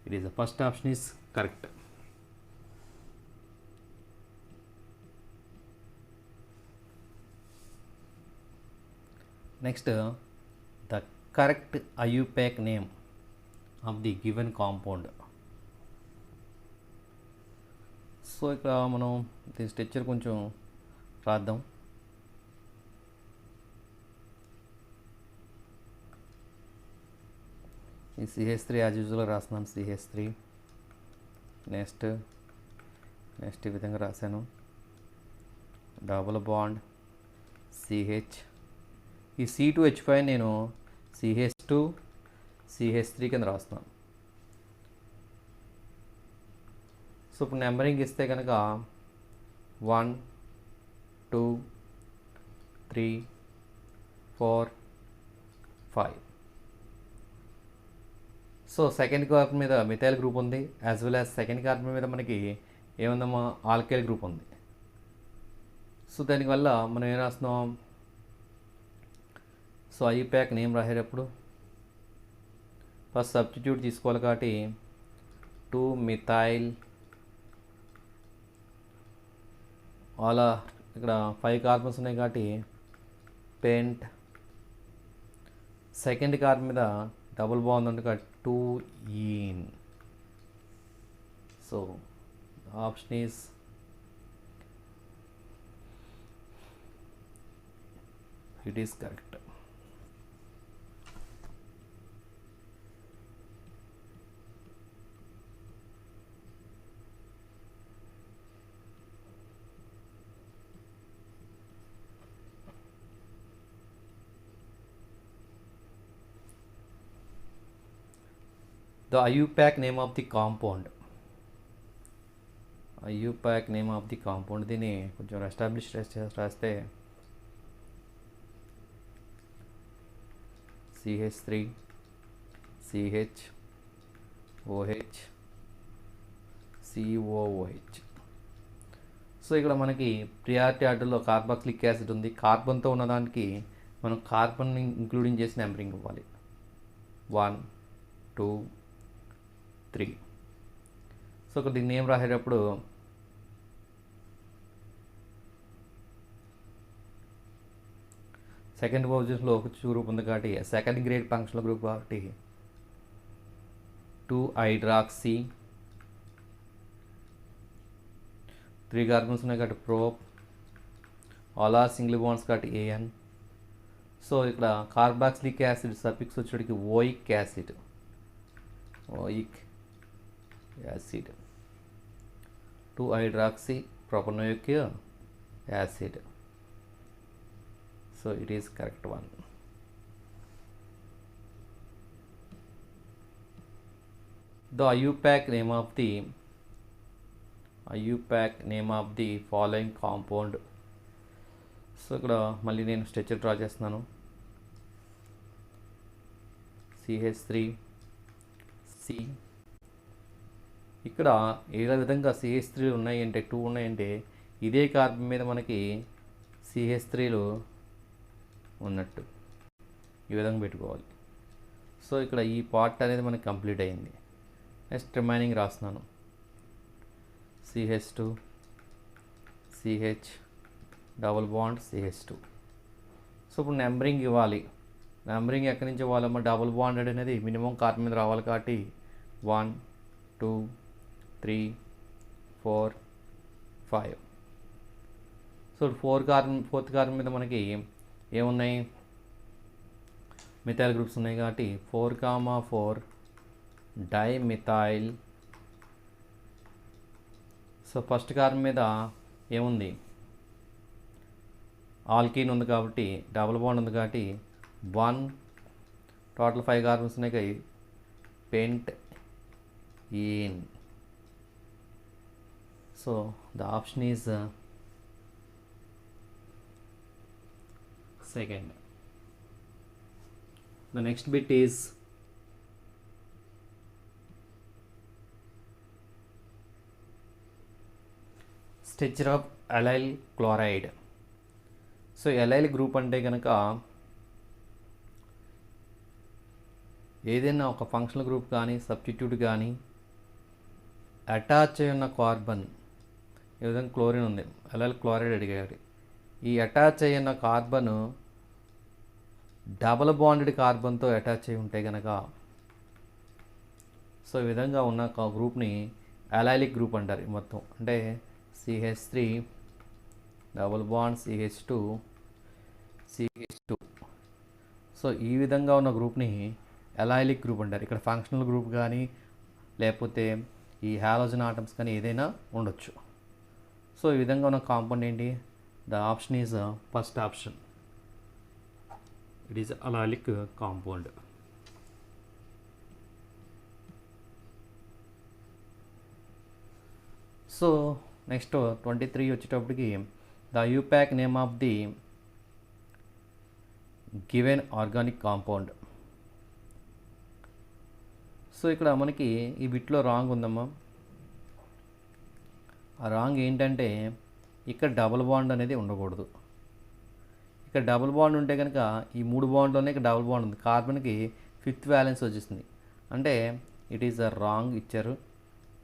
S1: it is the first option is correct. Next the correct IUPAC name of the given compound. So ఇక్కడ మనం దీని structure కొంచెం రాద్దాం. ఈ CH3 యాజ్ యూజువల్గా రాస్తున్నాను, CH3. నెక్స్ట్ ఈ విధంగా రాశాను, డబుల్ బాండ్ CH. ఈ C2H5 నేను CH2 CH3 కింద రాస్తున్నాను. సో ఇప్పుడు నెంబరింగ్ ఇస్తే కనుక 1 2 3 4 5. సో సెకండ్ కార్బన్ మీద మిథైల్ గ్రూప్ ఉంది, as well as second carbon మీద మనకి ఏముందమ్మా ఆల్కైల్ గ్రూప్ ఉంది. సో దానివల్ల మనం ఏం రాస్తున్నాం? సో IUPAC నేమ్ రాసేటప్పుడు ఫస్ట్ సబ్స్టిట్యూట్ తీసుకోవాలి కాబట్టి 2 మిథైల్ అలా ఇక్కడ 5 కార్బన్స్ ఉన్నాయి కాబట్టి పెంట్. సెకండ్ కార్బన్ మీద డబుల్ బాండ్ ఉంది కాబట్టి 2 ene. So option is it is correct. The IUPAC name of the compound. IUPAC name of the compound దీన్ని కొంచెం ఎస్టాబ్లిష్ రాస్తే CH3 CH OH COOH. So ఇక్కడ మనకి ప్రియారిటీ ఆర్డర్లో కార్బాక్సిలిక్ యాసిడ్ ఉంది. కార్బన్తో ఉన్నదానికి మనం కార్బన్ ఇంక్లూడింగ్ చేసి నెంబరింగ్ ఇవ్వాలి. 1 2 3. సో ఇక్కడ దీన్ని నేమ్ రాసేటప్పుడు సెకండ్ పొజిషన్లో ఒక గ్రూప్ ఉంది కాబట్టి సెకండ్ గ్రేడ్ ఫంక్షనల్ గ్రూప్ కాబట్టి 2-హైడ్రాక్సీ. 3 కార్బన్స్ ఉన్నాయి కాబట్టి prop. All are single bonds కాబట్టి AN. సో ఇక్కడ కార్బాక్సిలిక్ యాసిడ్ సఫిక్స్ వచ్చేటికి oic acid. Oic acid two hydroxy propanoic acid. So it is correct one. The IUPAC name of the following compound. So ఇక్కడ మళ్ళీ నేను structure draw చేస్తున్నాను. CH3 C. ఇక్కడ ఏ విధంగా CH3 ఉన్నాయంటే 2 ఉన్నాయంటే ఇదే కార్బన్ మీద మనకి CH3లు ఉన్నట్టు ఈ విధంగా పెట్టుకోవాలి. సో ఇక్కడ ఈ పార్ట్ అనేది మనకి కంప్లీట్ అయింది. నెక్స్ట్ రిమైనింగ్ రాస్తున్నాను. CH2 CH double bond CH2. So ఇప్పుడు నెంబరింగ్ ఇవ్వాలి. నెంబరింగ్ ఎక్కడి నుంచి ఇవ్వాలమ్మా? డబుల్ బాండెడ్ అనేది మినిమం కార్బన్ మీద రావాలి కాబట్టి 1 2 3 4 5. సో ఫోర్త్ కార్బన్ మీద మనకి ఏమున్నాయి? మిథైల్ గ్రూప్స్ ఉన్నాయి కాబట్టి 4,4 డైమిథైల్. సో ఫస్ట్ కార్బన్ మీద ఏముంది? ఆల్కీన్ ఉంది కాబట్టి డబుల్ బాండ్ ఉంది కాబట్టి 1. టోటల్ 5 కార్బన్స్ ఉన్నాయి కాబట్టి pent ene. So the option is second. The next bit is structure of allyl chloride. So allyl group అంటే కనుక ఏదైనా ఒక ఫంక్షనల్ గ్రూప్ కానీ సబ్స్టిట్యూట్ కానీ అటాచ్ అయి ఉన్న కార్బన్, ఈ విధంగా క్లోరిన్ ఉంది, allyl chloride అడిగాడు. ఈ అటాచ్ అయిన కార్బన్ డబల్ బాండెడ్ కార్బన్తో అటాచ్ అయి ఉంటే కనుక సో ఈ విధంగా ఉన్న గ్రూప్ని అలైలిక్ గ్రూప్ అంటారు. మొత్తం అంటే CH3 double bond CH2 CH2. So ఈ విధంగా ఉన్న గ్రూప్ని అలైలిక్ గ్రూప్ అంటారు. ఇక్కడ ఫంక్షనల్ గ్రూప్ కానీ లేకపోతే ఈ హాలోజన్ ఆటమ్స్ కానీ ఏదైనా ఉండొచ్చు. సో ఈ విధంగా ఉన్న కాంపౌండ్ ఏంటి? The option is first option. It is allylic compound. So next 23 వచ్చేటప్పటికి the IUPAC name of the given organic compound. So ఇక్కడ మనకి ఈ బిట్లో రాంగ్ ఉందమ్మా. ఆ రాంగ్ ఏంటంటే ఇక్కడ డబుల్ బాండ్ అనేది ఉండకూడదు. ఇక్కడ డబుల్ బాండ్ ఉంటే కనుక ఈ 3 బాండ్లోనే ఇక్కడ డబుల్ బాండ్ ఉంది. కార్బన్కి 5th వ్యాలెన్స్ వచ్చేసింది. అంటే ఇట్ ఈస్ అ రాంగ్ ఇచ్చారు.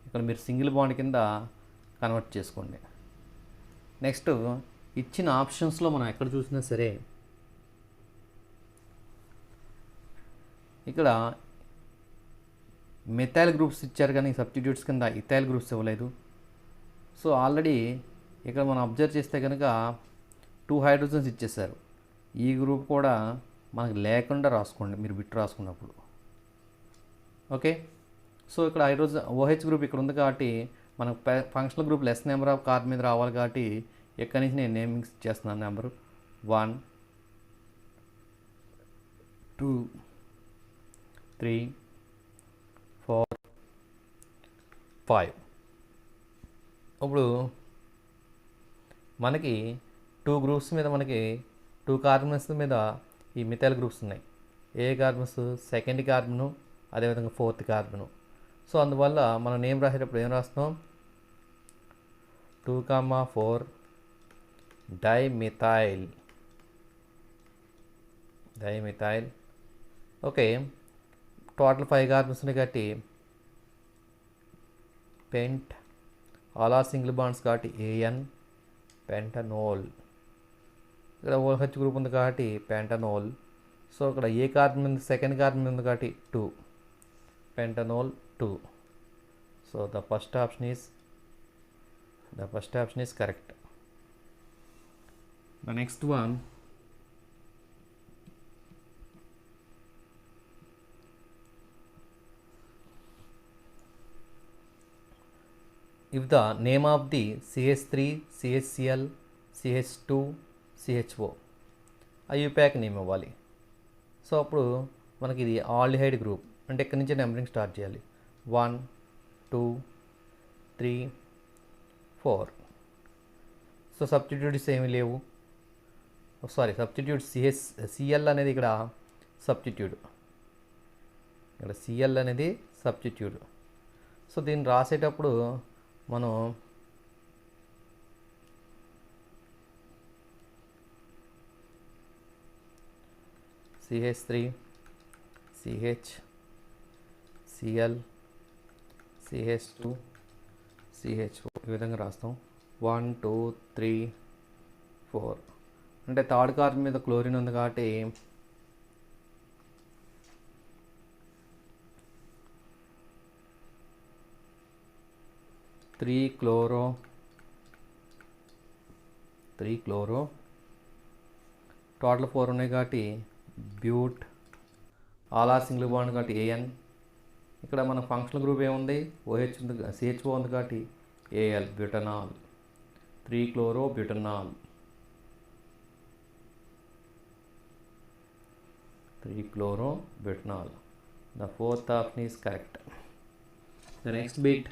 S1: ఇక్కడ మీరు సింగిల్ బాండ్ కింద కన్వర్ట్ చేసుకోండి. నెక్స్ట్ ఇచ్చిన ఆప్షన్స్లో మనం ఎక్కడ చూసినా సరే ఇక్కడ మెథైల్ గ్రూప్స్ ఇచ్చారు కానీ సబ్స్టిట్యూట్స్ కింద ఇథైల్ గ్రూప్స్ ఇవ్వలేదు. సో ఆల్రెడీ ఇక్కడ మనం అబ్జర్వ్ చేస్తే కనుక 2 హైడ్రోజన్స్ ఇచ్చేసారు. ఈ గ్రూప్ కూడా మనకు లేకుండా రాసుకోండి మీరు బిట్ రాసుకున్నప్పుడు. ఓకే, సో ఇక్కడ హైడ్రోజన్ OH గ్రూప్ ఇక్కడ ఉంది కాబట్టి మనకు functional group less number of carbon మీద రావాలి కాబట్టి ఎక్కడి నుంచి నేను నేమింగ్స్ చేస్తున్నాను. నెంబరు 1 2 3 4 5. ఇప్పుడు మనకి 2 గ్రూప్స్ మీద మనకి 2 కార్బన్స్ మీద ఈ మిథైల్ గ్రూప్స్ ఉన్నాయి. ఏ కార్బన్స్? సెకండ్ కార్బను, అదేవిధంగా 4th కార్బను. సో అందువల్ల మనం నేమ్ రాసేటప్పుడు ఏం రాస్తాం? 2,4 డైమిథైల్. ఓకే, టోటల్ 5 కార్బన్స్ ఉన్నాయి కాబట్టి పెంట్, ఆల్ ఆర్ సింగిల్ బాండ్స్ కాబట్టి AN పెంటనోల్. ఇక్కడ OH గ్రూప్ ఉంది కాబట్టి పెంటనోల్. సో ఇక్కడ ఏ కార్బన్ ఉంది? సెకండ్ కార్బన్ ఉంది కాబట్టి 2 పెంటనోల్ 2. So the first option is correct. The next one, if the name of the CH3, CHCl, CH2, CHO IUPAC name ఇవ్వాలి. So అప్పుడు మనకి ఇది ఆల్డిహైడ్ గ్రూప్ అంటే ఇక్కడి నుంచి నెంబరింగ్ స్టార్ట్ చేయాలి. 1 2 3 4. సో సబ్స్టిట్యూట్స్ ఏమీ లేవు. సబ్స్టిట్యూట్ CL అనేది ఇక్కడ సబ్స్టిట్యూట్. CL అనేది సబ్స్టిట్యూట్. సో దీన్ని రాసేటప్పుడు మనం CH3 CH Cl CH2 CHO ఈ విధంగా రాస్తాం. 1 2 3 4. అంటే థర్డ్ కార్బన్ మీద క్లోరిన్ ఉంది కాబట్టి 3 chloro టోటల్ 4 ఉన్నాయి కాబట్టి బ్యూట్, ఆల్ ఆర్ సింగిల్ బాండ్ కాబట్టి AN. ఇక్కడ మన ఫంక్షనల్ గ్రూప్ ఏముంది? OH ఉంది, CHO ఉంది కాబట్టి AL butanol. 3 chlorobutanol. 3 chlorobutanol. The fourth option is correct. The next bit,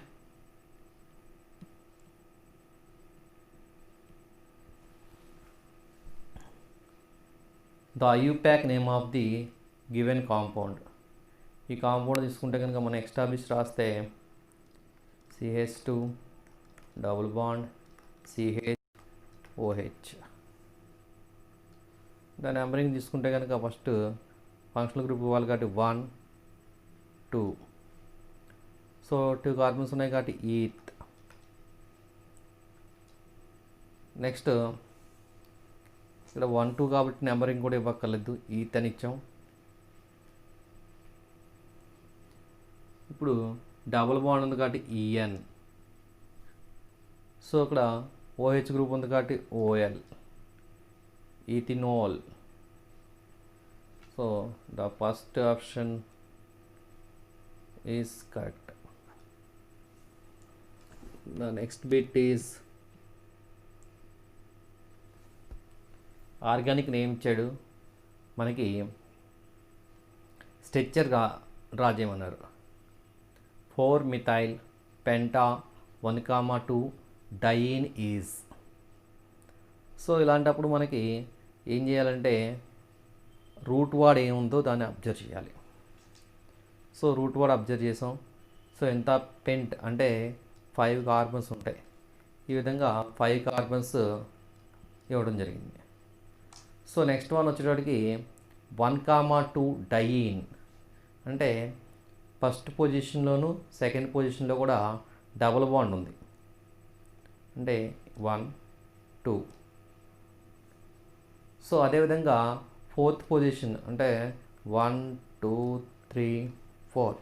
S1: the IUPAC name of the given compound. ఈ కాంపౌండ్ తీసుకుంటే కనుక మనం ఎస్టాబ్లిష్ రాస్తే CH2 డబుల్ బాండ్ CHOH. దాని నెంబరింగ్ తీసుకుంటే కనుక ఫస్ట్ ఫంక్షనల్ గ్రూప్ ఇవ్వాలి కాబట్టి 1 2. సో 2 కార్బన్స్ ఉన్నాయి కాబట్టి ఈత్. నెక్స్ట్ ఇక్కడ 1 2 కాబట్టి నెంబరింగ్ కూడా ఇవ్వక్కర్లేదు, ఈత్ అని ఇచ్చాం. ఇప్పుడు డబుల్ బాండ్ ఉంది కాబట్టి EN. సో ఇక్కడ OH గ్రూప్ ఉంది కాబట్టి OL ethenol. So the first option is correct. The next bit is organic name ఇచ్చాడు మనకి. స్ట్రక్చర్ డ్రా చేయమన్నారు. 4 methyl penta 1,2 diene is. So ఇలాంటప్పుడు మనకి ఏం చేయాలంటే రూట్ వర్డ్ ఏముందో దాన్ని అబ్జర్వ్ చేయాలి. సో రూట్ వర్డ్ అబ్జర్వ్ చేసాం. సో ఎంత? పెంట్ అంటే 5 కార్బన్స్ ఉంటాయి. ఈ విధంగా 5 కార్బన్స్ ఇవ్వడం జరిగింది. సో నెక్స్ట్ వన్ వచ్చేటప్పటికి 1,2 డైన్ అంటే ఫస్ట్ పొజిషన్లోను సెకండ్ పొజిషన్లో కూడా డబుల్ బాండ్ ఉంది. అంటే 1 2. సో అదేవిధంగా ఫోర్త్ పొజిషన్ అంటే 1 2 3 4.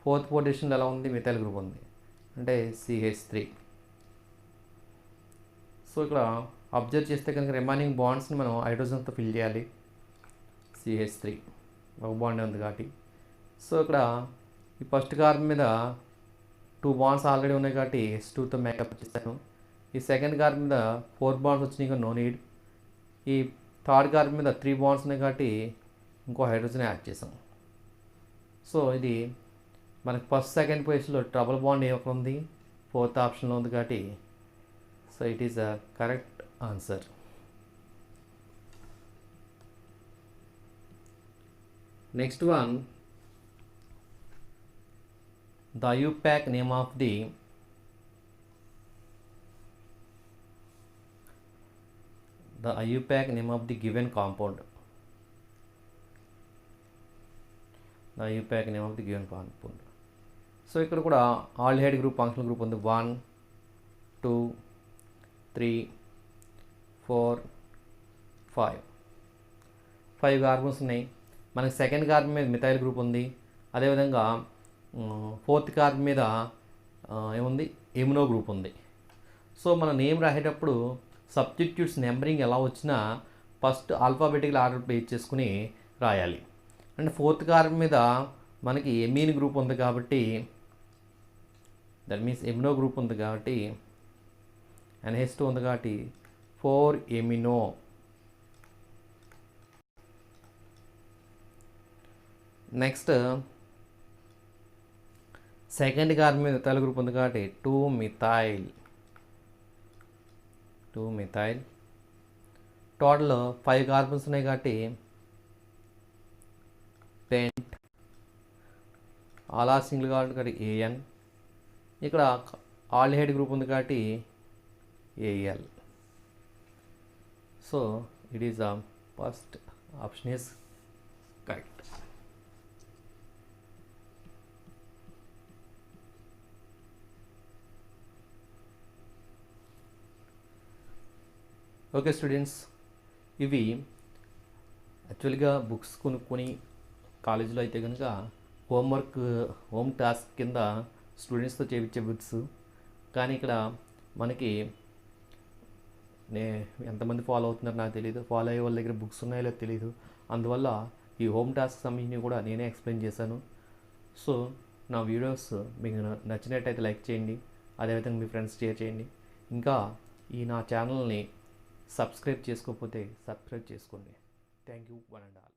S1: ఫోర్త్ పొజిషన్లో ఎలా ఉంది? మిథైల్ గ్రూప్ ఉంది, అంటే CH3. సో ఇక్కడ అబ్జర్వ్ చేస్తే కనుక రిమైనింగ్ బాండ్స్ని మనం హైడ్రోజన్తో ఫిల్ చేయాలి. CH3 ఒక బాండ్ ఉంది కాబట్టి. సో ఇక్కడ ఈ ఫస్ట్ కార్బన్ మీద 2 బాండ్స్ ఆల్రెడీ ఉన్నాయి కాబట్టి S2తో మేకప్ చేస్తాను. ఈ సెకండ్ కార్బన్ మీద 4 బాండ్స్ వచ్చినాయి ఇంకా నో నీడ్. ఈ థర్డ్ కార్బన్ మీద 3 బాండ్స్ ఉన్నాయి కాబట్టి ఇంకో హైడ్రోజన్ యాడ్ చేసాం. సో ఇది మనకి ఫస్ట్ సెకండ్ పొజిషన్లో ట్రబుల్ బాండ్ ఎక్కడ ఉంది? ఫోర్త్ ఆప్షన్లో ఉంది కాబట్టి so it is a correct answer. Next one, the IUPAC name of the IUPAC name of the given compound. The IUPAC name of the given compound. So ఇక్కడ కూడా aldehyde group functional group ఉంది. 1 2 3 4 5 carbons ఉన్నాయి. మనకి second carbon మీద methyl group ఉంది. అదేవిధంగా fourth carbon మీద ఏముంది? ఎమినో గ్రూప్ ఉంది. సో మన నేమ్ రాసేటప్పుడు సబ్స్టిట్యూట్స్ నెంబరింగ్ ఎలా వచ్చినా ఫస్ట్ ఆల్ఫాబెటికల్ ఆర్డర్ బేస్ చేసుకుని రాయాలి. అండ్ ఫోర్త్ కార్బన్ మీద మనకి ఎమీన్ గ్రూప్ ఉంది కాబట్టి, దట్ మీన్స్ ఎమినో గ్రూప్ ఉంది కాబట్టి, NH2 ఉంది కాబట్టి 4 ఎమినో. నెక్స్ట్ సెకండ్ కార్బన్ మీద మిథైల్ గ్రూప్ ఉంది కాబట్టి 2 మిథైల్. టోటల్ 5 కార్బన్స్ ఉన్నాయి కాబట్టి పెంట్. ఆల్ ఆర్ సింగిల్ కాబట్టి AN. ఇక్కడ ఆల్డిహైడ్ గ్రూప్ ఉంది కాబట్టి AL. So it is the first option is correct. Okay students, ఇవి యాక్చువల్గా బుక్స్ కొనుక్కొని కాలేజీలో అయితే కనుక హోమ్ టాస్క్ కింద స్టూడెంట్స్తో చేయించే బుక్స్. కానీ ఇక్కడ మనకి ఎంతమంది ఫాలో అవుతున్నారో నాకు తెలియదు, ఫాలో అయ్యే వాళ్ళ దగ్గర బుక్స్ ఉన్నాయో లేదో తెలియదు. అందువల్ల ఈ హోమ్ టాస్క్ సంబంధించి కూడా నేనే ఎక్స్ప్లెయిన్ చేశాను. సో నా వీడియోస్ మీకు నచ్చినట్టయితే లైక్ చేయండి, అదేవిధంగా మీ ఫ్రెండ్స్ షేర్ చేయండి. ఇంకా ఈ నా ఛానల్ని సబ్స్క్రైబ్ చేసుకోకపోతే సబ్స్క్రైబ్ చేసుకోండి. Thank you one and all.